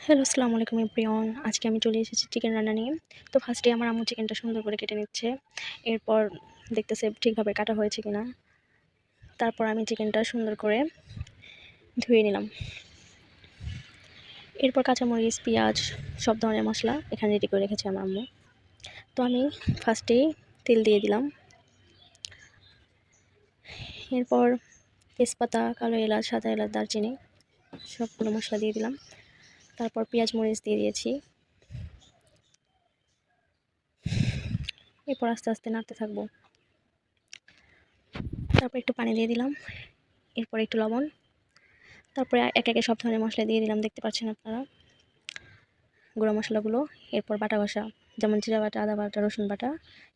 Hello, আসসালামু আলাইকুম everyone. আজকে আমি চলে এসেছি চিকেন রান্না নিয়ে। তো ফার্স্টে আমার আম্মু চিকেনটা সুন্দর করে কেটে নিচ্ছে। এরপর দেখতেছে ঠিকভাবে কাটা হয়েছে কিনা। তারপর আমি চিকেনটা সুন্দর করে ধুয়ে নিলাম। এরপর কাঁচামরিচ, পেঁয়াজ সব ধরনের মশলা এখানে রেডি করে রেখেছে আমার আম্মু। তো আমি ফার্স্টেই তেল দিয়ে দিলাম। এরপর তেজপাতা, কালো এলাচ, সাদা এলাচ, দারচিনি সবগুলো মশলা দিয়ে দিলাম। তারপর পেঁয়াজ মরিচ দিয়ে দিয়েছি। এরপর আস্তে আস্তে নাড়তে থাকবো। তারপর একটু পানি দিয়ে দিলাম। এরপর একটু লবণ। তারপরে একে একে সব ধরনের মশলা দিয়ে দিলাম, দেখতে পাচ্ছেন আপনারা গুঁড়ো মশলাগুলো। এরপর বাটা কষা, যেমন জিরা বাটা, আদা বাটা, রসুন বাটা।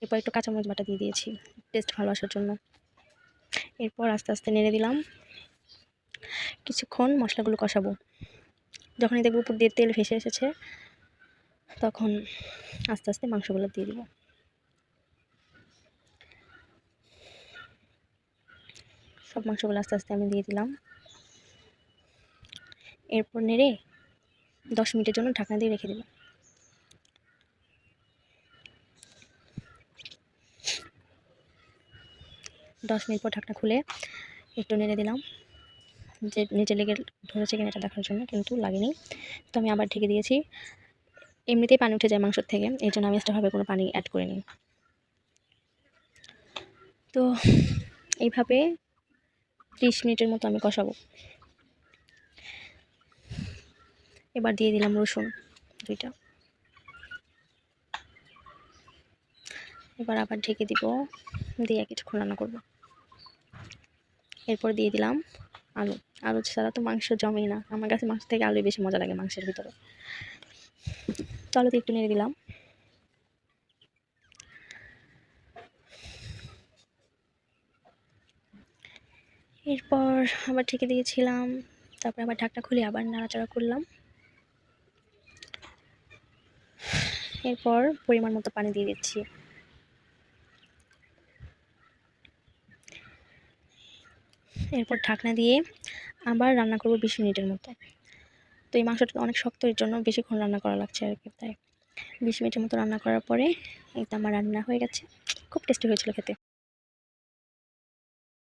এরপর একটু কাঁচামরিচ বাটা দিয়ে দিয়েছি টেস্ট ভালো আসার জন্য। এরপর আস্তে আস্তে নেড়ে দিলাম। কিছুক্ষণ মশলাগুলো কষাবো। যখনই দেখবো উপর দিয়ে তেল ভেসে এসেছে, তখন আস্তে আস্তে মাংসগুলো দিয়ে দিব। সব মাংসগুলো আস্তে আস্তে আমি দিয়ে দিলাম। এরপর নেড়ে 10 মিনিটের জন্য ঢাকনা দিয়ে রেখে দিলাম। 10 মিনিট পর ঢাকনা খুলে একটু নেড়ে দিলাম, যে নিচে লেগে ধরেছে কিনা এটা দেখার জন্য, কিন্তু লাগেনি। তো আমি আবার ঢেকে দিয়েছি। এমনিতেই পানি উঠে যায় মাংসর থেকে, এই জন্য আমি এক্সট্রাভাবে কোনো পানি অ্যাড করিনি। তো এইভাবে 30 মিনিটের মতো আমি কষাবো। এবার দিয়ে দিলাম রসুন 2টা। এবার আবার ঢেকে দিব, দিয়ে কিছুক্ষণ রান্না করব। এরপর দিয়ে দিলাম আলু। আলু ছাড়া তো মাংস জমেই না। আমার কাছে মাংস থেকে আলুই বেশি মজা লাগে মাংসের ভিতরে। তো আলুতে একটু নেড়ে দিলাম। এরপর আবার ঢেকে দিয়েছিলাম। তারপর আবার ঢাকনা খুলে আবার নাড়াচাড়া করলাম। এরপর পরিমাণ মতো পানি দিয়ে দিচ্ছি। এরপর ঢাকনা দিয়ে আবার রান্না করব 20 মিনিটের মতো। তো এই মাংসটা অনেক শক্ত, এর জন্য বেশিক্ষণ রান্না করা লাগছে আর কি। তাই 20 মিনিটের মতো রান্না করার পরে এটা আমার রান্না হয়ে গেছে। খুব টেস্টি হয়েছিল খেতে।